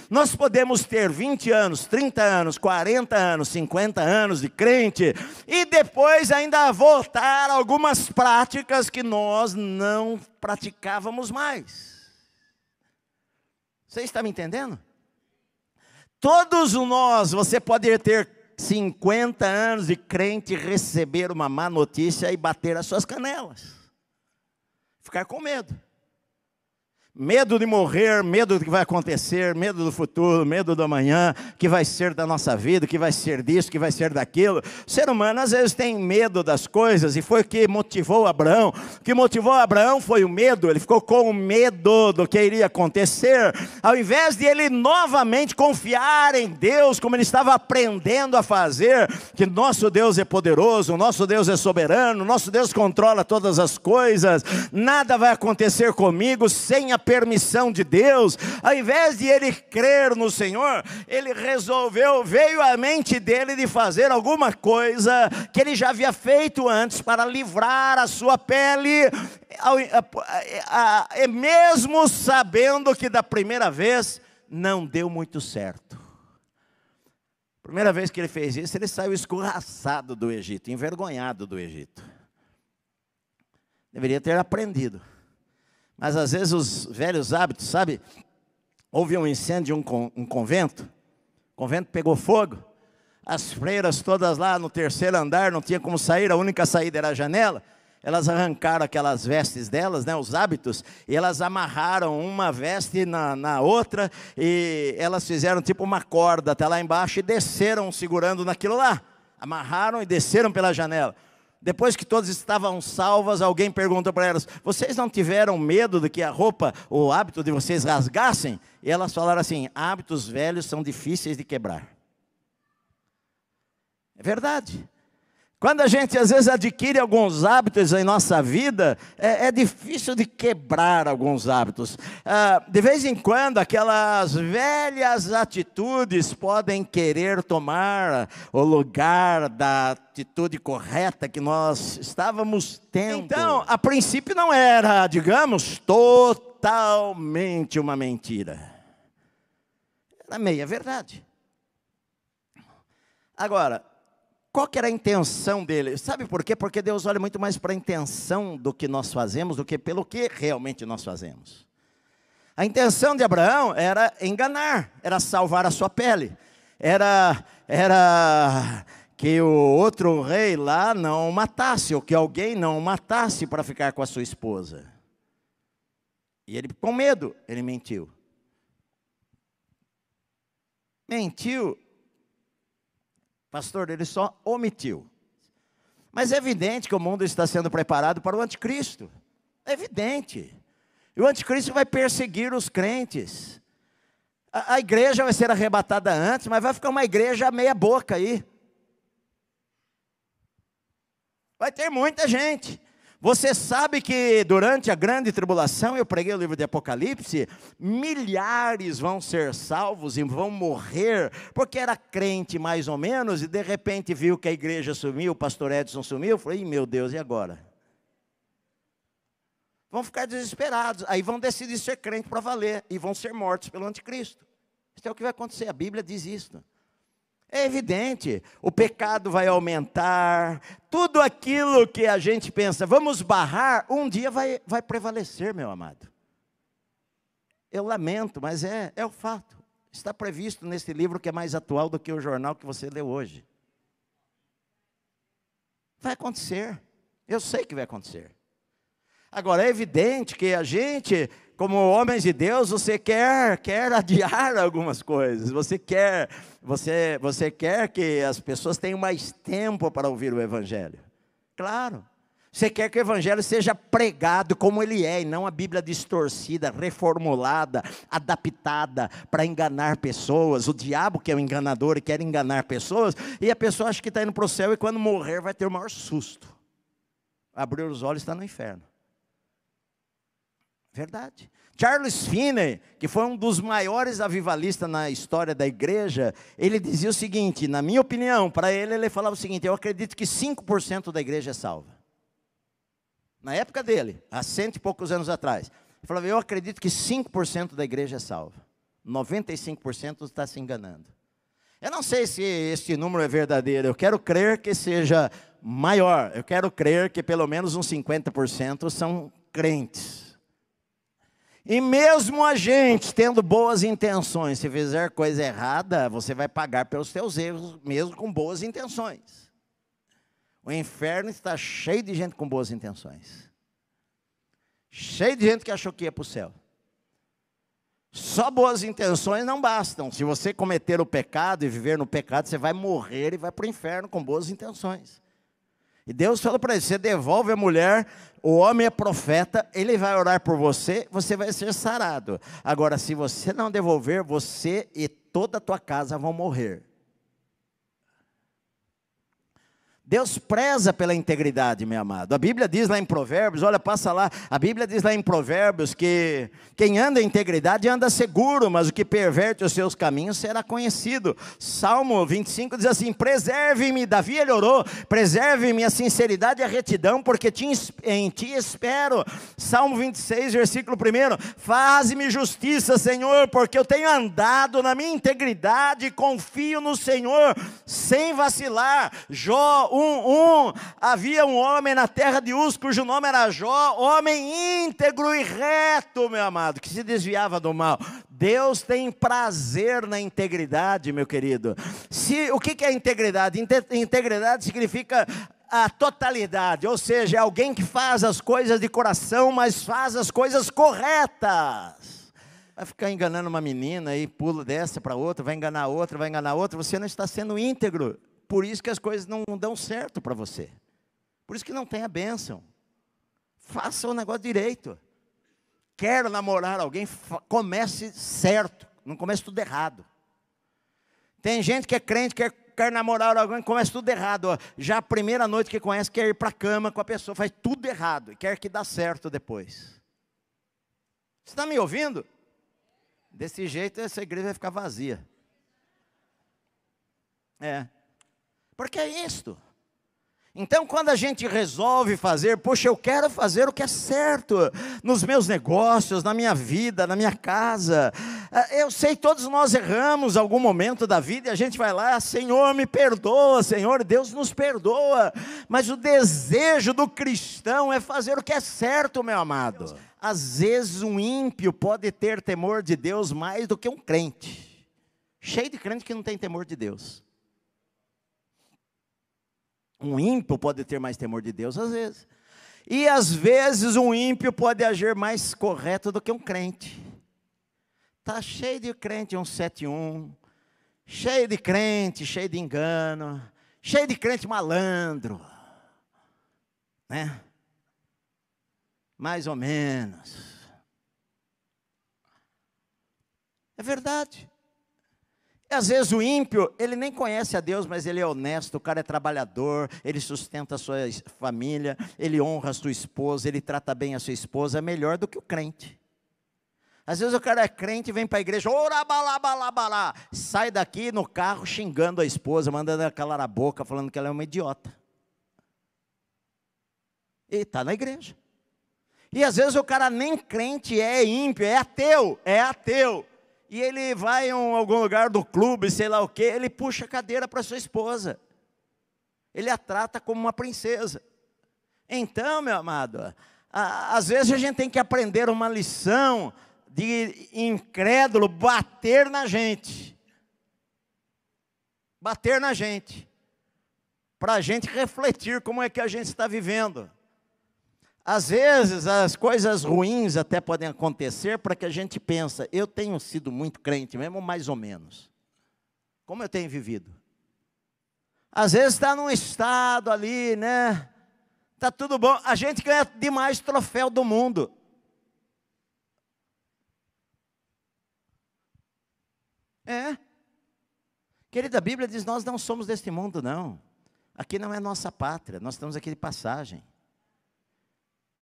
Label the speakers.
Speaker 1: Nós podemos ter 20 anos, 30 anos, 40 anos, 50 anos de crente, e depois ainda voltar a algumas práticas que nós não praticávamos mais. Você está me entendendo? Todos nós, você pode ter 50 anos de crente, receber uma má notícia e bater as suas canelas. Ficar com medo. Medo de morrer, medo do que vai acontecer, medo do futuro, medo do amanhã, que vai ser da nossa vida, que vai ser disso, que vai ser daquilo. O ser humano às vezes tem medo das coisas, e foi o que motivou Abraão. O que motivou Abraão foi o medo. Ele ficou com medo do que iria acontecer, ao invés de ele novamente confiar em Deus, como ele estava aprendendo a fazer, que nosso Deus é poderoso, nosso Deus é soberano, nosso Deus controla todas as coisas, nada vai acontecer comigo sem a permissão de Deus. Ao invés de ele crer no Senhor, ele resolveu, veio à mente dele de fazer alguma coisa que ele já havia feito antes para livrar a sua pele, mesmo sabendo que da primeira vez não deu muito certo. Primeira vez que ele fez isso, ele saiu escorraçado do Egito, envergonhado do Egito. Deveria ter aprendido. Mas às vezes os velhos hábitos, sabe? Houve um incêndio em um convento. O convento pegou fogo. As freiras todas lá no terceiro andar, não tinha como sair, a única saída era a janela. Elas arrancaram aquelas vestes delas, né, os hábitos, e elas amarraram uma veste na outra, e elas fizeram tipo uma corda até lá embaixo, e desceram segurando naquilo lá. Amarraram e desceram pela janela. Depois que todas estavam salvas, alguém perguntou para elas: vocês não tiveram medo de que a roupa, o hábito de vocês rasgassem? E elas falaram assim: hábitos velhos são difíceis de quebrar. É verdade. Quando a gente às vezes adquire alguns hábitos em nossa vida, é difícil de quebrar alguns hábitos. De vez em quando, aquelas velhas atitudes podem querer tomar o lugar da atitude correta que nós estávamos tendo. Então, a princípio não era, digamos, totalmente uma mentira. Era meia verdade. Agora, qual que era a intenção dele? Sabe por quê? Porque Deus olha muito mais para a intenção do que nós fazemos, do que pelo que realmente nós fazemos. A intenção de Abraão era enganar, era salvar a sua pele. Era que o outro rei lá não o matasse, ou que alguém não o matasse para ficar com a sua esposa. E ele, com medo, ele mentiu. Mentiu. Pastor, ele só omitiu. Mas é evidente que o mundo está sendo preparado para o anticristo. É evidente. E o anticristo vai perseguir os crentes. A igreja vai ser arrebatada antes, mas vai ficar uma igreja meia boca aí. Vai ter muita gente. Você sabe que durante a grande tribulação, eu preguei o livro de Apocalipse, milhares vão ser salvos e vão morrer, porque era crente mais ou menos, e de repente viu que a igreja sumiu, o pastor Edson sumiu, falou: ih, meu Deus, e agora? Vão ficar desesperados, aí vão decidir ser crente para valer, e vão ser mortos pelo anticristo. Isso é o que vai acontecer, a Bíblia diz isso. É evidente, o pecado vai aumentar, tudo aquilo que a gente pensa, vamos barrar, um dia vai prevalecer, meu amado. Eu lamento, mas é o fato. Está previsto nesse livro que é mais atual do que o jornal que você leu hoje. Vai acontecer, eu sei que vai acontecer. Agora, é evidente que a gente, como homens de Deus, você quer adiar algumas coisas. Você quer que as pessoas tenham mais tempo para ouvir o Evangelho. Claro. Você quer que o Evangelho seja pregado como ele é, e não a Bíblia distorcida, reformulada, adaptada para enganar pessoas. O diabo, que é o enganador e quer enganar pessoas, e a pessoa acha que está indo para o céu e quando morrer vai ter o maior susto. Abrir os olhos, está no inferno. Verdade. Charles Finney, que foi um dos maiores avivalistas na história da igreja, ele dizia o seguinte, na minha opinião, para ele falava o seguinte: eu acredito que 5% da igreja é salva. Na época dele, há 100 e poucos anos atrás, ele falava: eu acredito que 5% da igreja é salva. 95% está se enganando. Eu não sei se este número é verdadeiro, eu quero crer que seja maior, eu quero crer que pelo menos uns 50% são crentes. E mesmo a gente tendo boas intenções, se fizer coisa errada, você vai pagar pelos seus erros, mesmo com boas intenções. O inferno está cheio de gente com boas intenções. Cheio de gente que achou que ia para o céu. Só boas intenções não bastam. Se você cometer o pecado e viver no pecado, você vai morrer e vai para o inferno com boas intenções. E Deus falou para ele, você devolve a mulher, o homem é profeta, ele vai orar por você, você vai ser sarado. Agora, se você não devolver, você e toda a tua casa vão morrer. Deus preza pela integridade, meu amado. A Bíblia diz lá em Provérbios, olha, passa lá, a Bíblia diz lá em Provérbios que quem anda em integridade anda seguro, mas o que perverte os seus caminhos será conhecido. Salmo 25 diz assim, preserve-me, Davi ele orou, preserve-me a sinceridade e a retidão, porque em ti espero. Salmo 26, versículo 1, faz-me justiça, Senhor, porque eu tenho andado na minha integridade, confio no Senhor, sem vacilar. Jó 1:1, havia um homem na terra de Uz, cujo nome era Jó, homem íntegro e reto, meu amado, que se desviava do mal. Deus tem prazer na integridade, meu querido. O que é integridade? Integridade significa a totalidade, ou seja, é alguém que faz as coisas de coração, mas faz as coisas corretas. Vai ficar enganando uma menina e pula dessa para outra, vai enganar outra, você não está sendo íntegro. Por isso que as coisas não dão certo para você. Por isso que não tem a bênção. Faça o negócio direito. Quer namorar alguém, comece certo. Não comece tudo errado. Tem gente que é crente, quer namorar alguém, começa tudo errado. Ó. Já a primeira noite que conhece, quer ir para a cama com a pessoa, faz tudo errado. E quer que dá certo depois. Você está me ouvindo? Desse jeito, essa igreja vai ficar vazia. Porque é isto. Então, quando a gente resolve fazer, poxa, eu quero fazer o que é certo, nos meus negócios, na minha vida, na minha casa. Eu sei, todos nós erramos em algum momento da vida, e a gente vai lá, Senhor, me perdoa, Senhor, Deus nos perdoa. Mas o desejo do cristão é fazer o que é certo, meu amado. Às vezes um ímpio pode ter temor de Deus mais do que um crente. Cheio de crente que não tem temor de Deus. Um ímpio pode ter mais temor de Deus, às vezes. E às vezes um ímpio pode agir mais correto do que um crente. Está cheio de crente 171, cheio de crente, cheio de engano, cheio de crente malandro. Né? Mais ou menos. É verdade. Às vezes o ímpio, ele nem conhece a Deus, mas ele é honesto, o cara é trabalhador, ele sustenta a sua família, ele honra a sua esposa, ele trata bem a sua esposa, é melhor do que o crente. Às vezes o cara é crente e vem para a igreja, orabalabalá, sai daqui no carro xingando a esposa, mandando ela calar a boca, falando que ela é uma idiota. E está na igreja. E às vezes o cara nem crente é ímpio, é ateu. E ele vai em algum lugar do clube, sei lá o quê, ele puxa a cadeira para sua esposa. Ele a trata como uma princesa. Então, meu amado, às vezes a gente tem que aprender uma lição de incrédulo bater na gente. Bater na gente. Para a gente refletir como é que a gente está vivendo. Às vezes as coisas ruins até podem acontecer para que a gente pense, eu tenho sido muito crente mesmo, mais ou menos. Como eu tenho vivido? Às vezes está num estado ali, né? Está tudo bom. A gente ganha demais troféu do mundo. Querida, a Bíblia diz, nós não somos deste mundo, não. Aqui não é nossa pátria, nós estamos aqui de passagem.